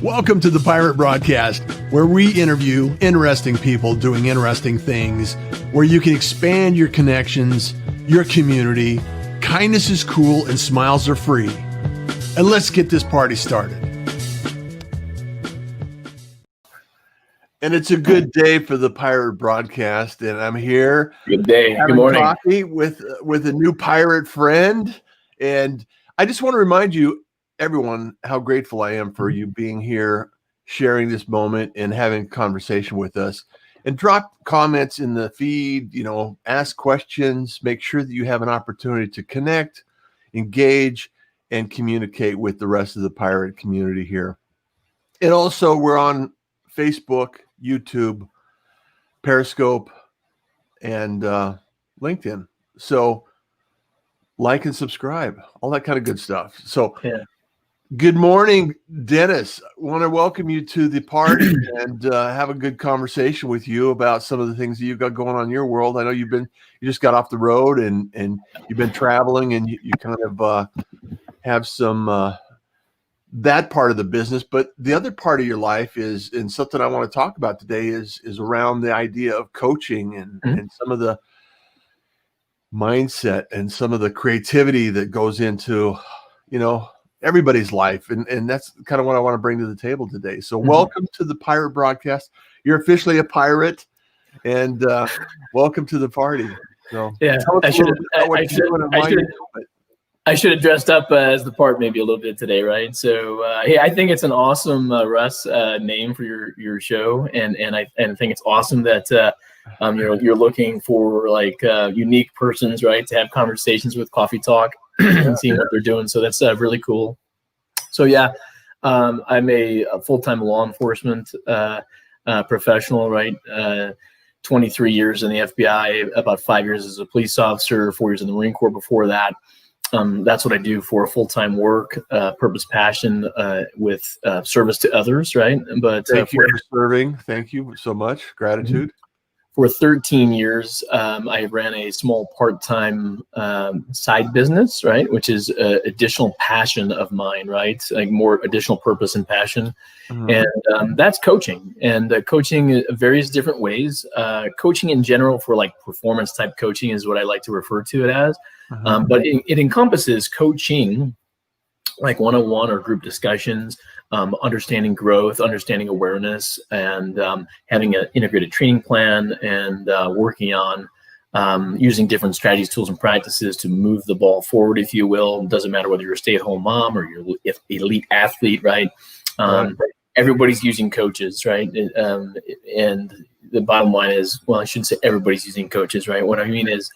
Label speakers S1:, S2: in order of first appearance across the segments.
S1: Welcome to the Pirate Broadcast, where we interview interesting people doing interesting things, where you can expand your connections, your community. Kindness is cool and smiles are free. And let's get this party started. And it's a good day for the Pirate Broadcast, and I'm here.
S2: Good day.
S1: Having
S2: Good morning.
S1: Coffee with a new pirate friend, and I just want to remind you, everyone, how grateful I am for you being here, sharing this moment, and having a conversation with us. And drop comments in the feed. Ask questions. Make sure that you have an opportunity to connect, engage, and communicate with the rest of the pirate community here. And also, we're on Facebook, YouTube, Periscope, and LinkedIn. So like and subscribe, all that kind of good stuff. So Good morning, Dennis. I want to welcome you to the party and have a good conversation with you about some of the things that you've got going on in your world. I know you just got off the road and you've been traveling, and you kind of have some that part of the business, but the other part of your life is, and something I want to talk about today is around the idea of coaching and some of the mindset and some of the creativity that goes into, everybody's life. And that's kind of what I want to bring to the table today. So welcome to the Pirate Broadcast. You're officially a pirate, and welcome to the party. So
S2: I should have dressed up as the part maybe a little bit today, right? So, I think it's an awesome Russ name for your show, and I think it's awesome that you're looking for like unique persons, right, to have conversations with, coffee talk, and seeing what they're doing. So that's really cool. So I'm a full-time law enforcement professional, right? 23 years in the FBI, about 5 years as a police officer, 4 years in the Marine Corps before that. That's what I do for full-time work, purpose, passion, with service to others, right? But
S1: thank you for serving. Thank you so much. Gratitude.
S2: For 13 years, I ran a small part-time side business, right, which is additional passion of mine, right, like more additional purpose and passion. And that's coaching, and coaching various different ways. Coaching in general for like performance type coaching is what I like to refer to it as. But it encompasses coaching like one-on-one or group discussions, understanding growth, understanding awareness, and having an integrated training plan, and working on using different strategies, tools, and practices to move the ball forward, if you will. It doesn't matter whether you're a stay-at-home mom or you're an elite athlete, right? Everybody's using coaches, right? And the bottom line is, well, I shouldn't say everybody's using coaches, right? What I mean is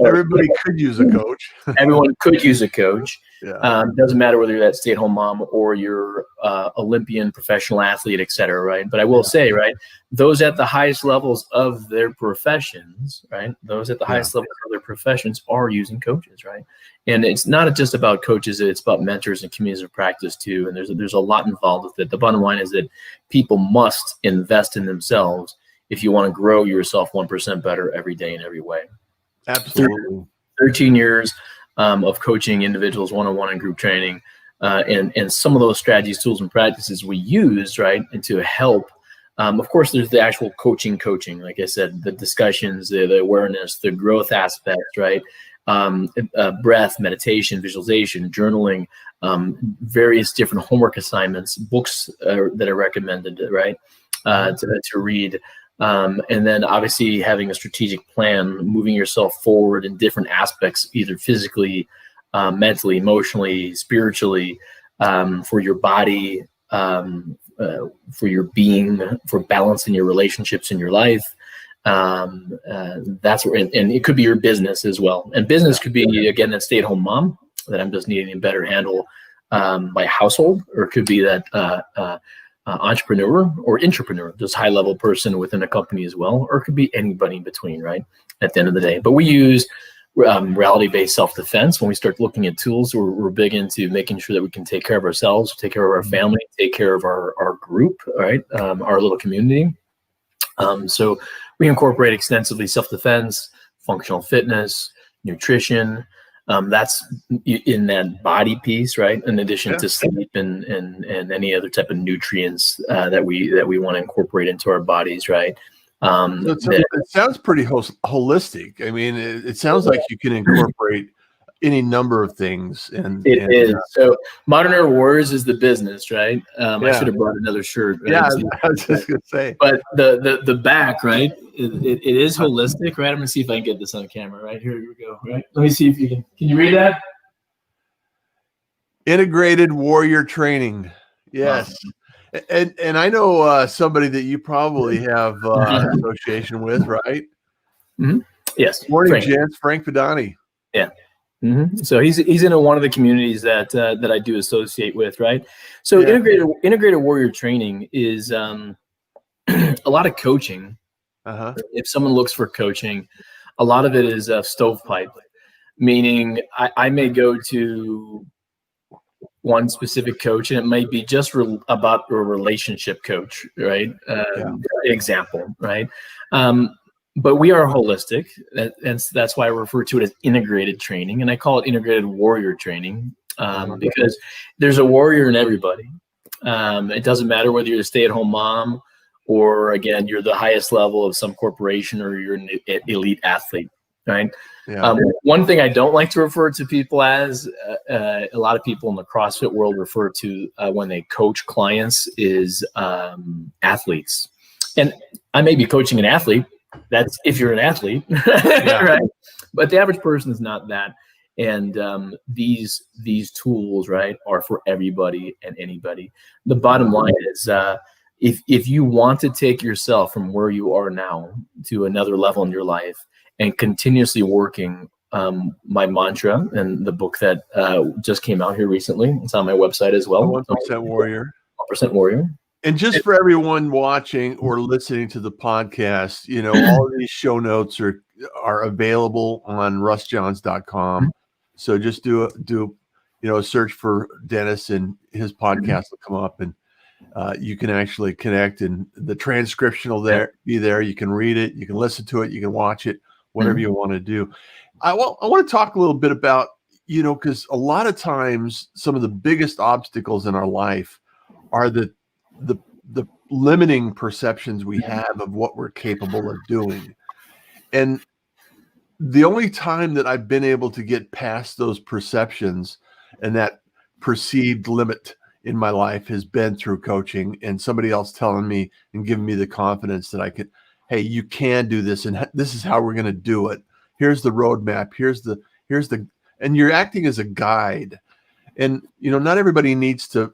S1: everybody could use a coach.
S2: Everyone could use a coach.
S1: Yeah.
S2: Doesn't matter whether you're that stay-at-home mom or you're Olympian, professional athlete, et cetera, right? But I will say, right, those at the highest levels of their professions, right? Those at the highest levels of their professions are using coaches, right? And it's not just about coaches; it's about mentors and communities of practice too. And there's a lot involved with it. The bottom line is that people must invest in themselves if you want to grow yourself 1% better every day in every way.
S1: Absolutely.
S2: 13 years of coaching individuals one-on-one and group training, and some of those strategies, tools, and practices we use, right, and to help. Of course, there's the actual coaching, like I said, the discussions, the awareness, the growth aspects, right? Breath, meditation, visualization, journaling, various different homework assignments, books that are recommended, right, to read. And then obviously having a strategic plan, moving yourself forward in different aspects, either physically, mentally, emotionally, spiritually, for your body, for your being, for balance in your relationships in your life. That's where, and it could be your business as well. And business could be, again, that stay-at-home mom that I'm just needing a better handle my household, or it could be that entrepreneur or intrapreneur, just high-level person within a company as well, or it could be anybody in between, right, at the end of the day. But we use reality-based self-defense. When we start looking at tools, we're big into making sure that we can take care of ourselves, take care of our family, take care of our group, right, our little community. So we incorporate extensively self-defense, functional fitness, nutrition, That's in that body piece, right? In addition
S1: Yeah.
S2: to sleep and any other type of nutrients that we want to incorporate into our bodies, right?
S1: So it sounds pretty holistic. I mean, it sounds like you can incorporate any number of things.
S2: It is. So Modern Era Warriors is the business, right? I should have brought another shirt. Right?
S1: Yeah, I was just gonna say.
S2: But the back, right? It is holistic, right? I'm gonna see if I can get this on camera. Right, here we go. Right. Let me see if you can. Can you read that?
S1: Integrated warrior training. Yes.
S2: Awesome.
S1: And I know somebody that you probably have association with, right?
S2: Mm-hmm. Yes.
S1: Morning, gents. Frank Padani.
S2: Yeah. Mm-hmm. So he's in one of the communities that I do associate with, right? So integrated warrior training is a lot of coaching. If someone looks for coaching, a lot of it is stovepipe, meaning I may go to one specific coach, and it might be just about a relationship coach, right? Example, right? But we are holistic, and that's why I refer to it as integrated training, and I call it integrated warrior training because there's a warrior in everybody. It doesn't matter whether you're a stay-at-home mom or, again, you're the highest level of some corporation or you're an elite athlete, right? Yeah. One thing I don't like to refer to people as, a lot of people in the CrossFit world refer to when they coach clients is athletes. And I may be coaching an athlete. That's if you're an athlete, right? But the average person is not that. And these tools, right, are for everybody and anybody. The bottom line is if you want to take yourself from where you are now to another level in your life and continuously working, my mantra and the book that just came out here recently, it's on my website as well.
S1: 1% Warrior.
S2: 1% Warrior.
S1: And just for everyone watching or listening to the podcast, you know, all of these show notes are available on russjohns.com. So just do a search for Dennis and his podcast will come up, and you can actually connect, and the transcription will be there. You can read it, you can listen to it, you can watch it, whatever you want to do. I want to talk a little bit about, because a lot of times some of the biggest obstacles in our life are the limiting perceptions we have of what we're capable of doing. And the only time that I've been able to get past those perceptions and that perceived limit in my life has been through coaching and somebody else telling me and giving me the confidence that I could, hey, you can do this, and this is how we're going to do it. Here's the roadmap. And you're acting as a guide. And, not everybody needs to,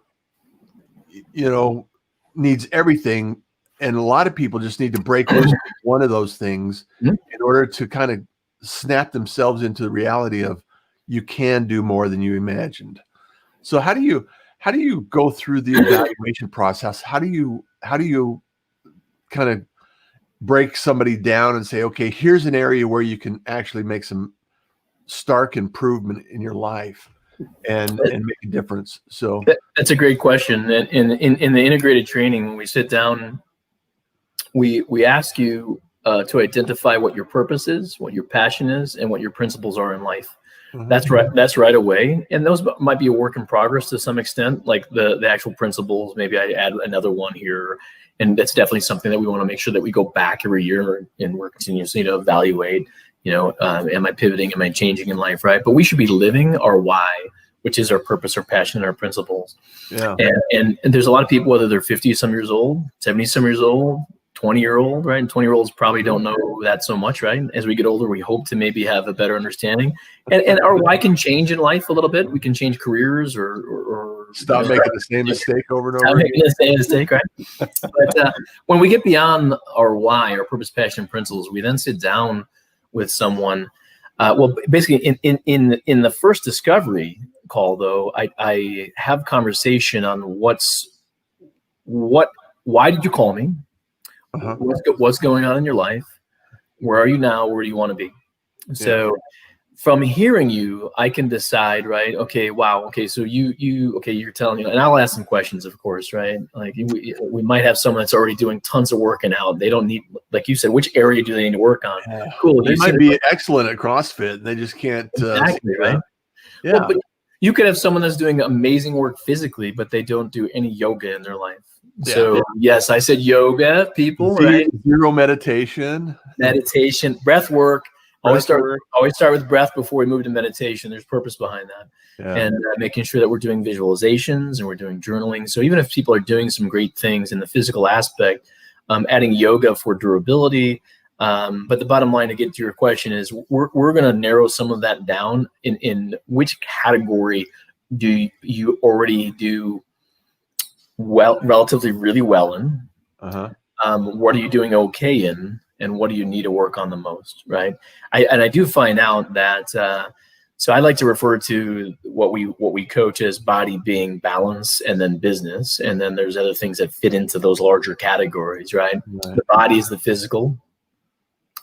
S1: needs everything. And a lot of people just need to break loose one of those things in order to kind of snap themselves into the reality of you can do more than you imagined. So how do you go through the evaluation process? How do you kind of break somebody down and say, okay, here's an area where you can actually make some stark improvement in your life and make a difference? So
S2: that's a great question. In the integrated training, when we sit down, we ask you to identify what your purpose is, what your passion is, and what your principles are in life. That's right. That's right away. And those might be a work in progress to some extent, like the actual principles. Maybe I add another one here. And that's definitely something that we want to make sure that we go back every year and we're continuously to evaluate, am I pivoting? Am I changing in life? Right. But we should be living our why, which is our purpose, our passion, and our principles. Yeah. And there's a lot of people, whether they're 50 some years old, 70 some years old, 20-year-old, right? And 20-year-olds probably don't know that so much, right? As we get older, we hope to maybe have a better understanding. And our why can change in life a little bit. We can change careers or
S1: stop making the same mistake over and over.
S2: Stop making the same mistake, right? But when we get beyond our why, our purpose, passion, and principles, we then sit down with someone. Basically, in the first discovery call, though, I have conversation on why did you call me? What's going on in your life? Where are you now? Where do you want to be? So from hearing you, I can decide, right? Okay, wow. Okay, so you're telling me, and I'll ask some questions, of course, right? Like we might have someone that's already doing tons of working out. They don't need, like you said, which area do they need to work on? Cool.
S1: They might be excellent at CrossFit. They just can't.
S2: Exactly, right?
S1: Yeah.
S2: Well, but you could have someone that's doing amazing work physically, but they don't do any yoga in their life.
S1: Yeah.
S2: So yes, I said yoga, people, right?
S1: Zero meditation,
S2: breath work. Always start with breath before we move to meditation. There's purpose behind that. Yeah. And making sure that we're doing visualizations and we're doing journaling. So even if people are doing some great things in the physical aspect, adding yoga for durability. But the bottom line, to get to your question, is we're going to narrow some of that down in which category do you already do relatively really well in? What are you doing okay in? And what do you need to work on the most, right? I do find out that so I like to refer to what we coach as body, being, balance, and then business, and then there's other things that fit into those larger categories, right? The body is the physical,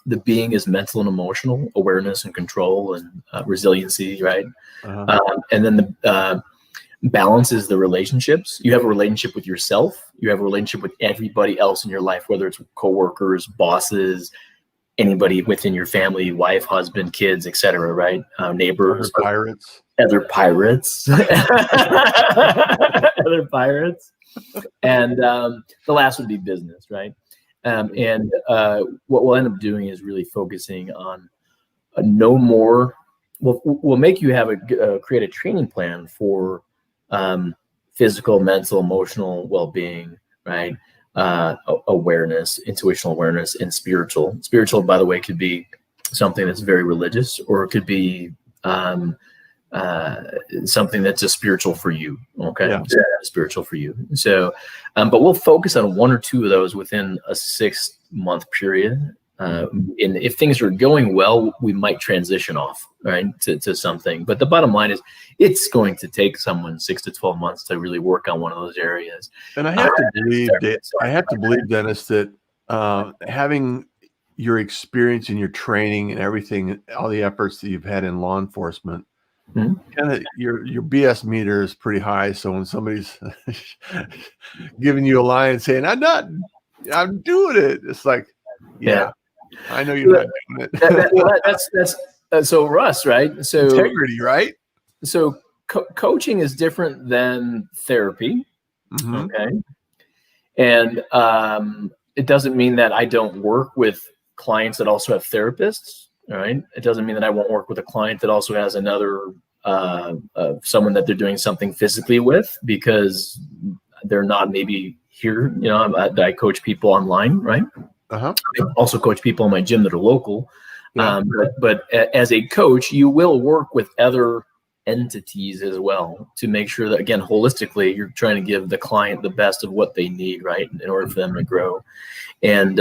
S2: the being is mental and emotional awareness and control and resiliency, right? And then the balance is the relationships. You have a relationship with yourself. You have a relationship with everybody else in your life, whether it's coworkers, bosses, anybody within your family, wife, husband, kids, etc. Right? Neighbors, other pirates, other pirates, and the last would be business, right? And what we'll end up doing is really focusing on no more. We'll make you have create a training plan for physical, mental, emotional well-being, right? Awareness, intuitional awareness, and spiritual. Spiritual, by the way, could be something that's very religious, or it could be something that's just spiritual for you. Okay, yeah. Spiritual for you. So, but we'll focus on one or two of those within a 6-month period. And if things are going well, we might transition off, right, to something. But the bottom line is, it's going to take someone 6 to 12 months to really work on one of those areas.
S1: And I have to believe, Dennis, that having your experience and your training and everything, all the efforts that you've had in law enforcement, kind of your BS meter is pretty high. So when somebody's giving you a lie and saying, I'm doing it, it's like, yeah. I know you're not doing it.
S2: That's so Russ, right? So
S1: integrity, right?
S2: So coaching is different than therapy. Okay. And it doesn't mean that I don't work with clients that also have therapists. All right. It doesn't mean that I won't work with a client that also has another someone that they're doing something physically with, because they're not maybe here. You know, I coach people online, right? I also coach people in my gym that are local. But as a coach, you will work with other entities as well to make sure that, again, holistically, you're trying to give the client the best of what they need, right, in order for them to grow. And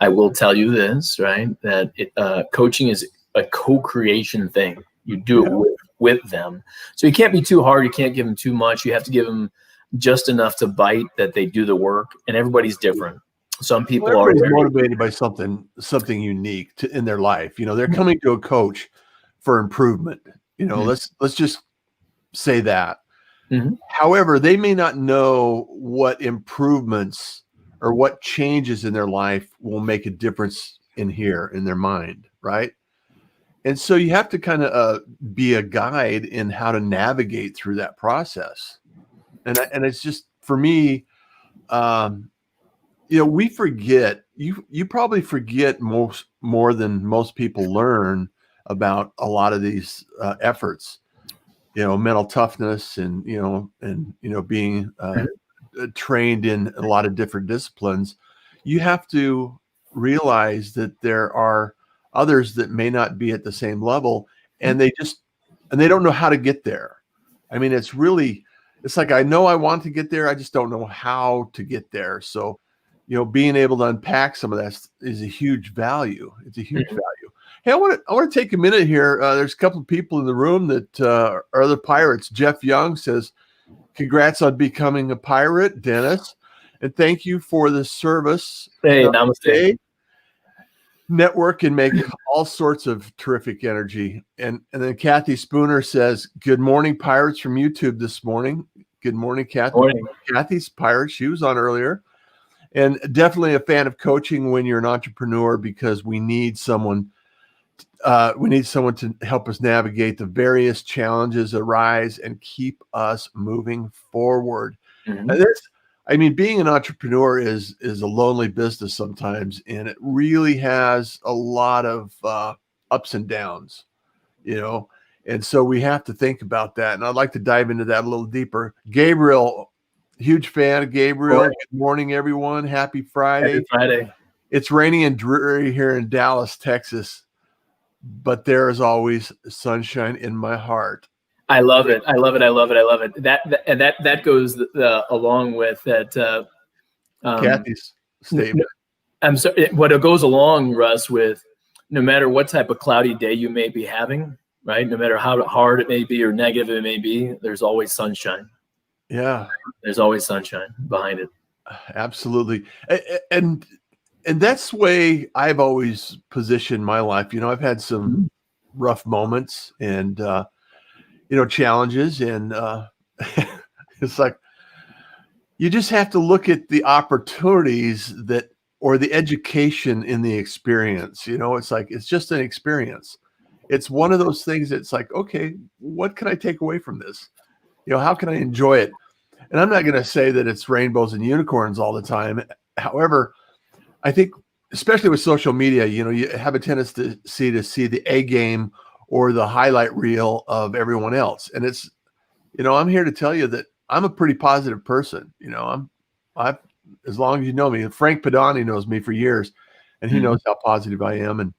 S2: I will tell you this, right, that coaching is a co-creation thing. You do it with them. So you can't be too hard. You can't give them too much. You have to give them just enough to bite that they do the work. And everybody's different. Some people are
S1: motivated by something unique in their life. You know, they're coming to a coach for improvement. You know, let's just say that. However, they may not know what improvements or what changes in their life will make a difference in their mind, right? And so you have to kind of be a guide in how to navigate through that process. And it's just, for me, you know, we forget, you probably forget more than most people learn about a lot of these efforts, you know, mental toughness and being trained in a lot of different disciplines. You have to realize that there are others that may not be at the same level, and they don't know how to get there. I mean, it's like, I know I want to get there, I just don't know how to get there. So, you know, being able to unpack some of that is a huge value. It's a huge value. Hey, I want to take a minute here. There's a couple of people in the room that are other pirates. Jeff Young says, "Congrats on becoming a pirate, Dennis, and thank you for the service."
S2: Hey, namaste.
S1: network and make all sorts of terrific energy. And then Kathy Spooner says, "Good morning, Pirates," from YouTube this morning. Good morning, Kathy.
S2: Morning.
S1: Kathy's Pirates. She was on earlier. And definitely a fan of coaching when you're an entrepreneur, because we need someone to help us navigate the various challenges that arise and keep us moving forward.
S2: Mm-hmm.
S1: And being an entrepreneur is a lonely business sometimes, and it really has a lot of ups and downs, and so we have to think about that. And I'd like to dive into that a little deeper. Gabriel, huge fan of Gabriel.
S2: Good
S1: morning, everyone. Happy Friday.
S2: Happy Friday.
S1: It's rainy and dreary here in Dallas, Texas, but there is always sunshine in my heart.
S2: I love it. I love it. I love it. I love it. That goes along with that.
S1: Kathy's statement.
S2: I'm sorry. What it goes along, Russ, with no matter what type of cloudy day you may be having, right? No matter how hard it may be or negative it may be, there's always sunshine.
S1: Yeah.
S2: There's always sunshine behind it.
S1: Absolutely. And that's the way I've always positioned my life. I've had some rough moments and, challenges, and it's like, you just have to look at the opportunities or the education in the experience. It's like, it's just an experience. It's one of those things that's like, okay, what can I take away from this? How can I enjoy it? And I'm not going to say that it's rainbows and unicorns all the time. However, I think, especially with social media, you have a tendency to see the A game or the highlight reel of everyone else. And it's, I'm here to tell you that I'm a pretty positive person. As long as you know me, Frank Padani knows me for years, and he knows how positive I am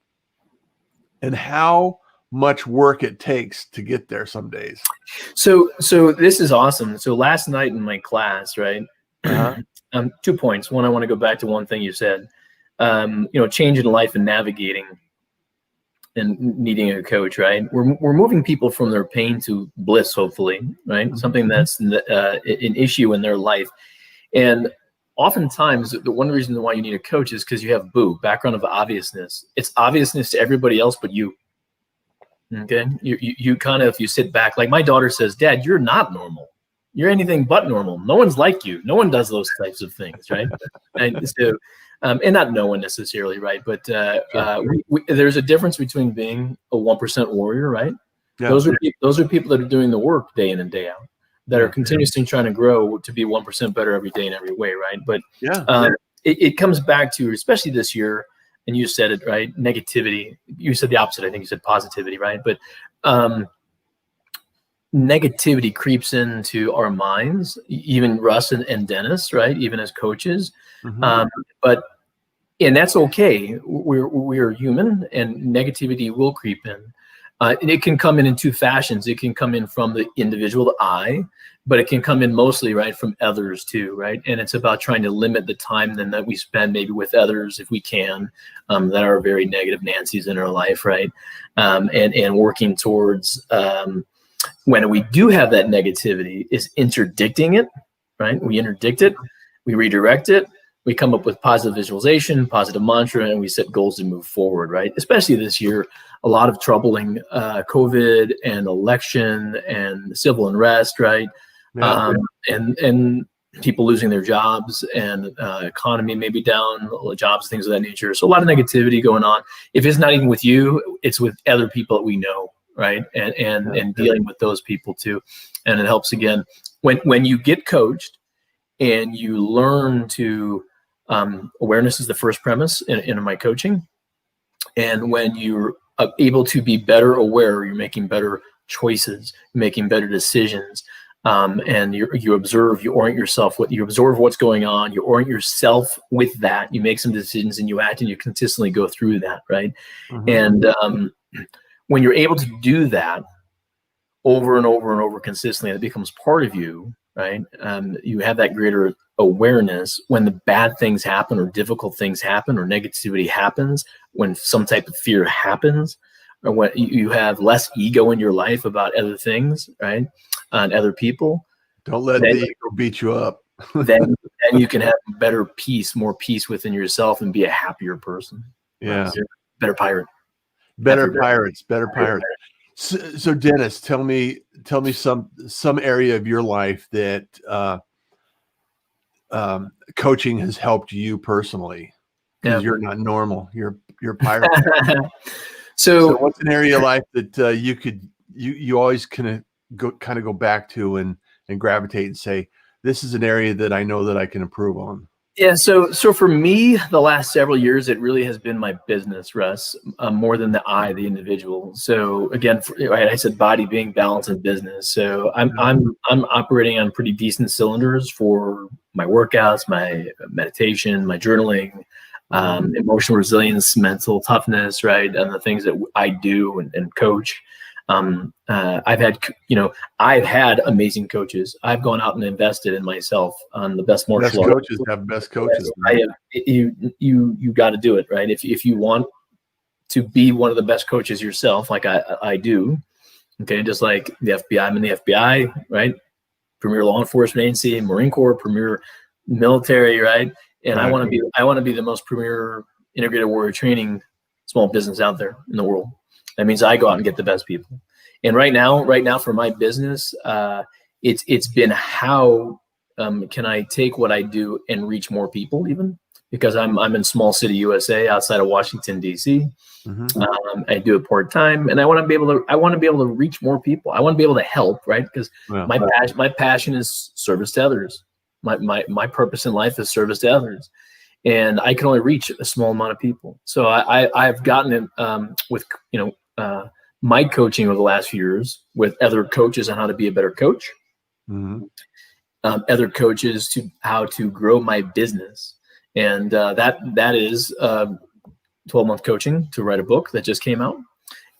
S1: and how much work it takes to get there some days. So
S2: this is awesome. So last night in my class, right? 2 points. One, I want to go back to one thing you said, changing life and navigating and needing a coach, right? We're moving people from their pain to bliss, hopefully, right? Something that's an issue in their life. And oftentimes, the one reason why you need a coach is because you have background of obviousness. It's obviousness to everybody else but you. Okay? You kind of, if you sit back, like my daughter says, "Dad, you're not normal. You're anything but normal. No one's like you. No one does those types of things," right? And so, and not no one necessarily, right? But there's a difference between being a 1% warrior, right? Yeah. Those are people that are doing the work day in and day out, that are continuously trying to grow to be 1% better every day in every way, right? But it comes back to, especially this year, and you said it, right? Negativity. You said the opposite. I think you said positivity, right? But negativity creeps into our minds, even Russ and Dennis, right? Even as coaches. And that's okay. We're human, and negativity will creep in. And it can come in two fashions. It can come in from the individual, the I, but it can come in mostly, right, from others too, right? And it's about trying to limit the time then that we spend maybe with others, if we can, that are very negative Nancy's in our life, right? And working towards when we do have that negativity is interdicting it, right? We interdict it, we redirect it, we come up with positive visualization, positive mantra, and we set goals to move forward, right? Especially this year, a lot of troubling COVID and election and civil unrest, right? Yeah. And people losing their jobs and economy maybe down, jobs, things of that nature. So a lot of negativity going on. If it's not even with you, it's with other people that we know, right? And dealing with those people too. And it helps, again, when you get coached and you learn to, awareness is the first premise in my coaching. And when you're able to be better aware, you're making better choices, making better decisions, and you observe, you orient yourself, you observe what's going on, you orient yourself with that, you make some decisions and you act and you consistently go through that, right? And when you're able to do that over and over and over consistently, it becomes part of you, right? You have that greater awareness when the bad things happen or difficult things happen or negativity happens, when some type of fear happens, or when you have less ego in your life about other things, right? And other people.
S1: Don't let the ego beat you up.
S2: then you can have better peace, more peace within yourself and be a happier person.
S1: Yeah.
S2: better pirate.
S1: Better pirates. So Dennis, tell me some area of your life that coaching has helped you personally, because you're not normal. You're a pirate. So what's an area of life that you always kind of go back to and gravitate and say, this is an area that I know that I can improve on?
S2: Yeah. So for me, the last several years, it really has been my business, Russ, more than the individual. So again, I said body being balance in business. So I'm operating on pretty decent cylinders for my workouts, my meditation, my journaling, emotional resilience, mental toughness, right, and the things that I do and coach. I've had amazing coaches. I've gone out and invested in myself on the best martial arts.
S1: Coaches have best coaches.
S2: You got to do it, right? If you want to be one of the best coaches yourself, like I do, okay, just like the FBI, I'm in the FBI, right? Premier law enforcement agency, Marine Corps, premier military, right? And I want to be the most premier integrated warrior training small business out there in the world. That means I go out and get the best people. And right now for my business, it's been how can I take what I do and reach more people, even because I'm in small city USA outside of Washington D.C. I do it part time, and I want to be able to reach more people. I want to be able to help, right? Because my passion is service to others. My purpose in life is service to others, and I can only reach a small amount of people. So I've gotten it with my coaching over the last few years with other coaches on how to be a better coach, other coaches to how to grow my business, and that is 12-month coaching to write a book that just came out,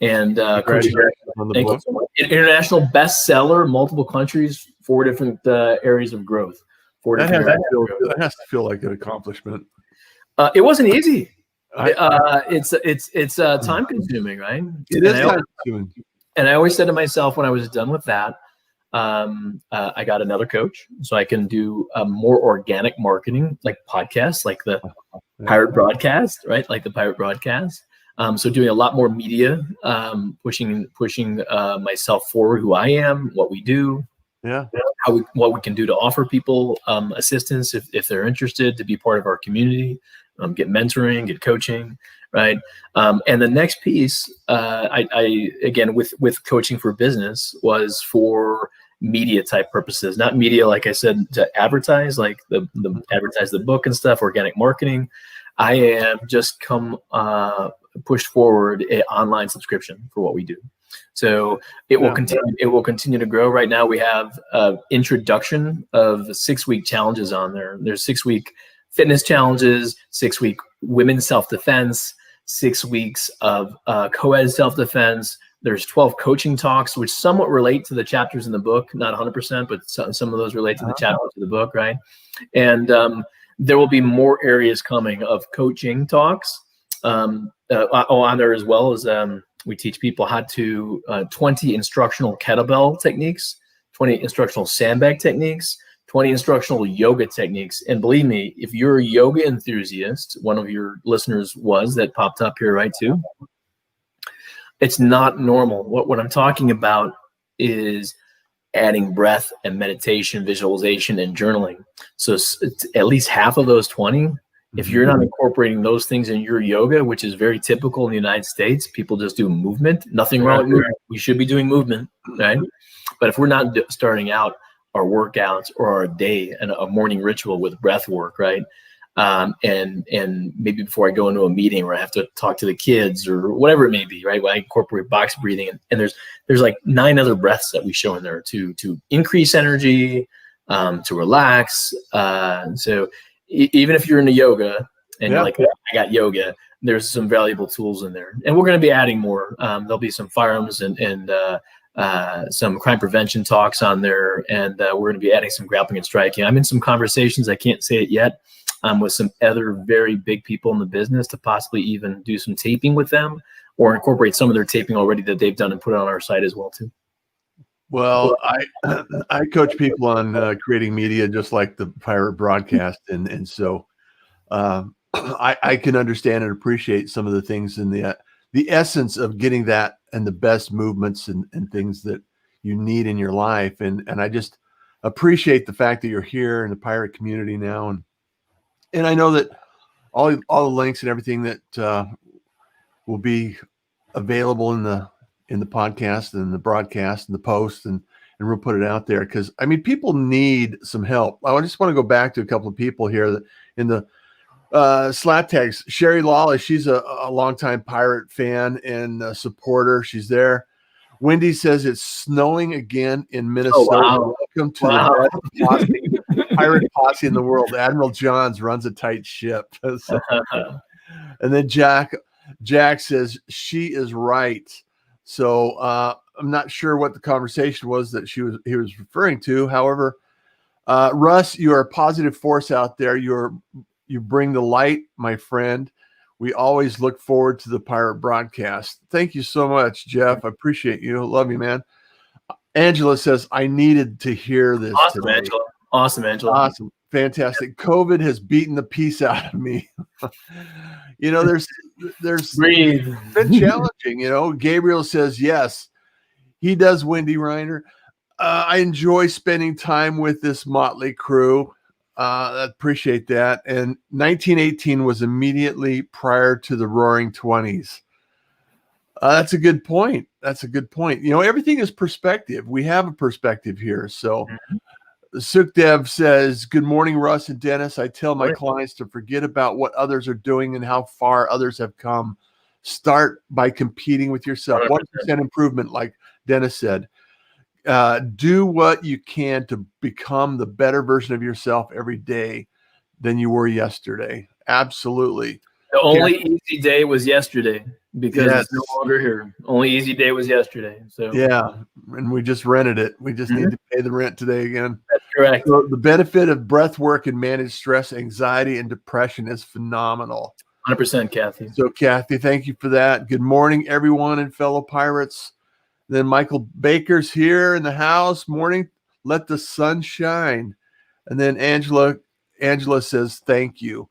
S2: and coaching
S1: on the book.
S2: International bestseller, multiple countries, 4 different areas of growth.
S1: That has to feel like an accomplishment.
S2: It wasn't easy. It's time consuming, right?
S1: It is time consuming.
S2: And I always said to myself when I was done with that, I got another coach so I can do more organic marketing, like podcasts, like the Pirate Broadcast, right? Like the Pirate Broadcast. So doing a lot more media, pushing myself forward, who I am, what we do, what we can do to offer people assistance if they're interested to be part of our community, get mentoring, get coaching, right? And the next piece, I again with coaching for business was for media type purposes, not media like I said to advertise, like the advertise the book and stuff, organic marketing. I have just pushed forward an online subscription for what we do. So it will continue. It will continue to grow. Right now, we have introduction of 6-week challenges on there. There's 6-week fitness challenges, 6-week women's self-defense, 6 weeks of co-ed self-defense. There's 12 coaching talks, which somewhat relate to the chapters in the book, not 100%, but some of those relate to the chapters of the book, right? And there will be more areas coming of coaching talks on there, as well as we teach people how to 20 instructional kettlebell techniques, 20 instructional sandbag techniques, 20 instructional yoga techniques. And believe me, if you're a yoga enthusiast, one of your listeners was that popped up here, right, too? It's not normal. What I'm talking about is adding breath and meditation, visualization, and journaling. So it's at least half of those 20. If you're not incorporating those things in your yoga, which is very typical in the United States, people just do movement. Nothing wrong with movement. We should be doing movement, right? But if we're not starting out our workouts or our day and a morning ritual with breath work, right? And maybe before I go into a meeting where I have to talk to the kids or whatever it may be, right? I incorporate box breathing, and there's like 9 other breaths that we show in there to increase energy, to relax. So even if you're into yoga and you're like, I got yoga, there's some valuable tools in there, and we're going to be adding more. There'll be some firearms and some crime prevention talks on there, and we're going to be adding some grappling and striking. I'm in some conversations, I can't say it yet, with some other very big people in the business to possibly even do some taping with them or incorporate some of their taping already that they've done and put it on our site as well too.
S1: Well, I coach people on creating media just like the Pirate Broadcast, and so I can understand and appreciate some of the things in the essence of getting that and the best movements and things that you need in your life. And I just appreciate the fact that you're here in the pirate community now. And I know that all the links and everything that will be available in the podcast and the broadcast and the post, and we'll put it out there, because I mean, people need some help. I just want to go back to a couple of people here that in the slap tags. Sherry Lawless, she's a longtime pirate fan and supporter. She's there. Wendy says it's snowing again in Minnesota.
S2: Oh, wow.
S1: Welcome to the best pirate posse in the world. Admiral Johns runs a tight ship. So, and then Jack says she is right. So I'm not sure what the conversation was that he was referring to. However, Russ, you are a positive force out there. You bring the light, my friend. We always look forward to the pirate broadcast. Thank you so much, Jeff. I appreciate you. Love you, man. Angela says, I needed to hear this
S2: awesome,
S1: today.
S2: Angela. Awesome, Angela.
S1: Awesome. Fantastic. COVID has beaten the peace out of me. There's
S2: Breathe.
S1: been challenging. Gabriel says, yes, he does, Wendy Reiner. I enjoy spending time with this motley crew. I appreciate that. And 1918 was immediately prior to the Roaring 20s. That's a good point. Everything is perspective. We have a perspective here. So Sukdev says, good morning, Russ and Dennis. I tell my clients to forget about what others are doing and how far others have come. Start by competing with yourself. 1% improvement, like Dennis said. Do what you can to become the better version of yourself every day than you were yesterday. Absolutely.
S2: The only easy day was yesterday, because it's no longer here. Only easy day was yesterday. So
S1: yeah, and we just rented it. We just need to pay the rent today again.
S2: That's correct.
S1: So the benefit of breath work and managed stress, anxiety, and depression is phenomenal.
S2: 100%, Kathy.
S1: So Kathy, thank you for that. Good morning, everyone and fellow pirates. Then Michael Baker's here in the house. Morning. Let the sun shine. And then Angela says, thank you.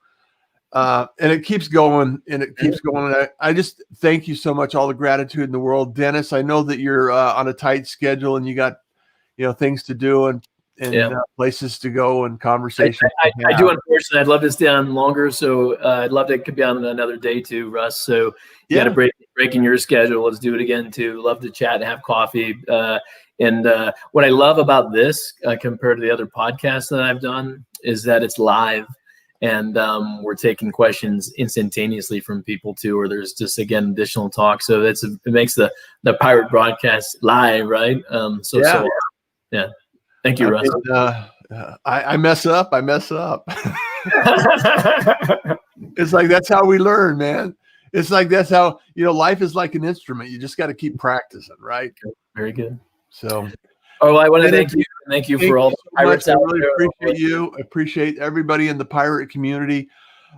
S1: And it keeps going and it keeps going. I just thank you so much. All the gratitude in the world. Dennis, I know that you're on a tight schedule and you got, things to do and places to go and conversations.
S2: I do, unfortunately. I'd love to stay on longer. So I'd love to be on another day too, Russ. So you got to break in your schedule. Let's do it again too. Love to chat and have coffee. And what I love about this compared to the other podcasts that I've done is that it's live. And we're taking questions instantaneously from people too, or there's just, again, additional talk. So it makes the pirate broadcast live, right? So thank you, Russ.
S1: I mess up. It's like, that's how we learn, man. It's like, that's how, life is like an instrument. You just got to keep practicing, right?
S2: Very good.
S1: So.
S2: Oh, I want to thank you. Thank you for all the pirates out there.
S1: I really appreciate you. Appreciate everybody in the pirate community.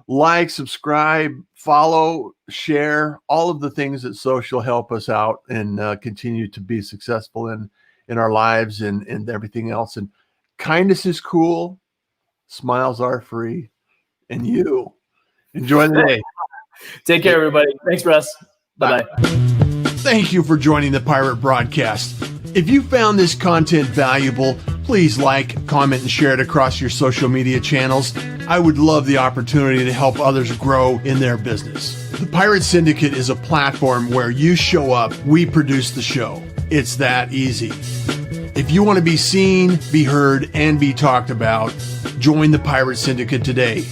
S1: Like, subscribe, follow, share, all of the things that social help us out and continue to be successful in our lives and everything else. And kindness is cool. Smiles are free. And you enjoy the day.
S2: Take care, everybody. Thanks, Russ. Bye-bye.
S1: Thank you for joining the Pirate Broadcast. If you found this content valuable, please like, comment, and share it across your social media channels. I would love the opportunity to help others grow in their business. The Pirate Syndicate is a platform where you show up, we produce the show. It's that easy. If you want to be seen, be heard, and be talked about, join the Pirate Syndicate today.